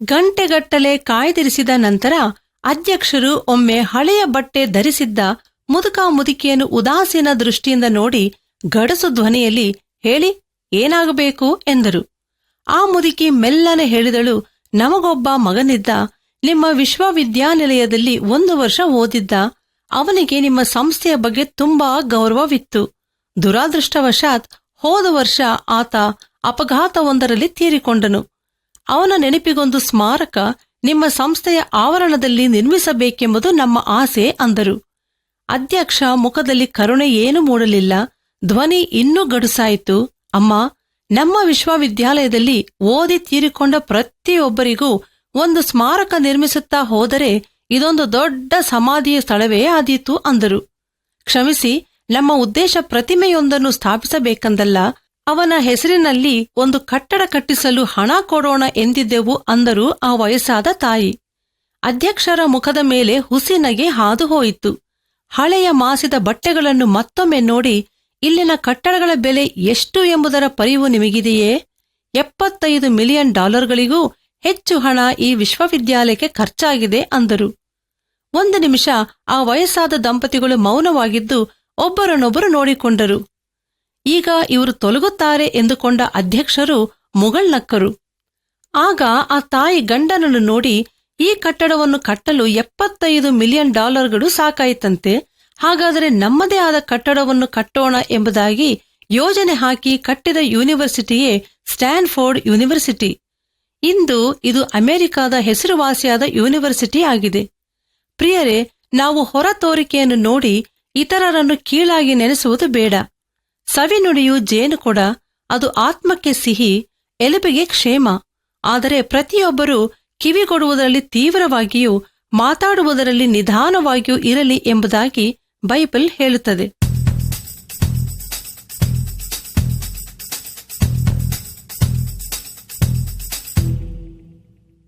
ಗಂಟೆಗಟ್ಟಲೆ ಕಾಯ್ದಿರಿಸಿದ ನಂತರ ಅಧ್ಯಕ್ಷರು ಒಮ್ಮೆ ಹಳೆಯ ಬಟ್ಟೆ ಧರಿಸಿದ್ದ ಮುದುಕ ಮುದುಕಿಯನ್ನು ಉದಾಸೀನ ದೃಷ್ಟಿಯಿಂದ ನೋಡಿ ಗಡಸು ಧ್ವನಿಯಲ್ಲಿ, ಹೇಳಿ, ಏನಾಗಬೇಕು ಎಂದರು. ಆ ಮುದುಕಿ ಮೆಲ್ಲನೆ ಹೇಳಿದಳು, ನಮಗೊಬ್ಬ ಮಗನಿದ್ದ, ನಿಮ್ಮ ವಿಶ್ವವಿದ್ಯಾನಿಲಯದಲ್ಲಿ 1 ವರ್ಷ ಓದಿದ್ದ. ಅವನಿಗೆ ನಿಮ್ಮ ಸಂಸ್ಥೆಯ ಬಗ್ಗೆ ತುಂಬಾ ಗೌರವವಿತ್ತು. ದುರಾದೃಷ್ಟವಶಾತ್ ಹೋದ ವರ್ಷ ಆತ ಅಪಘಾತವೊಂದರಲ್ಲಿ ತೀರಿಕೊಂಡನು. ಅವನ ನೆನಪಿಗೊಂದು ಸ್ಮಾರಕ ನಿಮ್ಮ ಸಂಸ್ಥೆಯ ಆವರಣದಲ್ಲಿ ನಿರ್ಮಿಸಬೇಕೆಂಬುದು ನಮ್ಮ ಆಸೆ ಅಂದರು. ಅಧ್ಯಕ್ಷ ಮುಖದಲ್ಲಿ ಕರುಣೆ ಏನೂ ಮೂಡಲಿಲ್ಲ. ಧ್ವನಿ ಇನ್ನೂ ಗಡುಸಾಯಿತು. ಅಮ್ಮ, ನಮ್ಮ ವಿಶ್ವವಿದ್ಯಾಲಯದಲ್ಲಿ ಓದಿ ತೀರಿಕೊಂಡ ಪ್ರತಿಯೊಬ್ಬರಿಗೂ ಒಂದು ಸ್ಮಾರಕ ನಿರ್ಮಿಸುತ್ತಾ ಹೋದರೆ ಇದೊಂದು ದೊಡ್ಡ ಸಮಾಧಿಯ ಸ್ಥಳವೇ ಆದೀತು ಅಂದರು. ಕ್ಷಮಿಸಿ, ನಮ್ಮ ಉದ್ದೇಶ ಪ್ರತಿಮೆಯೊಂದನ್ನು ಸ್ಥಾಪಿಸಬೇಕೆಂದಲ್ಲ, ಅವನ ಹೆಸರಿನಲ್ಲಿ ಒಂದು ಕಟ್ಟಡ ಕಟ್ಟಿಸಲು ಹಣ ಕೊಡೋಣ ಎಂದಿದ್ದೆವು ಅಂದರು ಆ ವಯಸ್ಸಾದ ತಾಯಿ. ಅಧ್ಯಕ್ಷರ ಮುಖದ ಮೇಲೆ ಹುಸಿನಗೆ ಹಾದು ಹೋಯಿತು. ಹಳೆಯ ಮಾಸಿದ ಬಟ್ಟೆಗಳನ್ನು ಮತ್ತೊಮ್ಮೆ ನೋಡಿ, ಇಲ್ಲಿನ ಕಟ್ಟಡಗಳ ಬೆಲೆ ಎಷ್ಟು ಎಂಬುದರ ಪರಿವು ನಿಮಗಿದೆಯೇ? $75 ಮಿಲಿಯನ್ ಹೆಚ್ಚು ಹಣ ಈ ವಿಶ್ವವಿದ್ಯಾಲಯಕ್ಕೆ ಖರ್ಚಾಗಿದೆ ಅಂದರು. 1 ನಿಮಿಷ ಆ ವಯಸ್ಸಾದ ದಂಪತಿಗಳು ಮೌನವಾಗಿದ್ದು ಒಬ್ಬರನ್ನೊಬ್ಬರು ನೋಡಿಕೊಂಡರು. ಈಗ ಇವರು ತೊಲಗುತ್ತಾರೆ ಎಂದುಕೊಂಡ ಅಧ್ಯಕ್ಷರು ಮುಗಳ್ನಕ್ಕರು. ಆಗ ಆ ತಾಯಿ ಗಂಡನನ್ನು ನೋಡಿ, ಈ ಕಟ್ಟಡವನ್ನು ಕಟ್ಟಲು $75 ಮಿಲಿಯನ್ ಸಾಕಾಯಿತಂತೆ. ಹಾಗಾದರೆ ನಮ್ಮದೇ ಆದ ಕಟ್ಟಡವನ್ನು ಕಟ್ಟೋಣ ಎಂಬುದಾಗಿ ಯೋಜನೆ ಹಾಕಿ ಕಟ್ಟಿದ ಯೂನಿವರ್ಸಿಟಿಯೇ ಸ್ಟ್ಯಾನ್ಫೋರ್ಡ್ ಯೂನಿವರ್ಸಿಟಿ. ಇಂದು ಇದು ಅಮೆರಿಕಾದ ಹೆಸರುವಾಸಿಯಾದ ಯೂನಿವರ್ಸಿಟಿ ಆಗಿದೆ. ಪ್ರಿಯರೇ, ನಾವು ಹೊರ ತೋರಿಕೆಯನ್ನು ನೋಡಿ ಇತರರನ್ನು ಕೀಳಾಗಿ ನೆನೆಸುವುದು ಬೇಡ. ಸವಿನುಡಿಯು ಜೇನುಕೊಡ, ಅದು ಆತ್ಮಕ್ಕೆ ಸಿಹಿ, ಎಲುಬಿಗೆ ಕ್ಷೇಮ. ಆದರೆ ಪ್ರತಿಯೊಬ್ಬರೂ ಕಿವಿಗೊಡುವುದರಲ್ಲಿ ತೀವ್ರವಾಗಿಯೂ ಮಾತಾಡುವುದರಲ್ಲಿ ನಿಧಾನವಾಗಿಯೂ ಇರಲಿ ಎಂಬುದಾಗಿ ಬೈಬಲ್ ಹೇಳುತ್ತದೆ.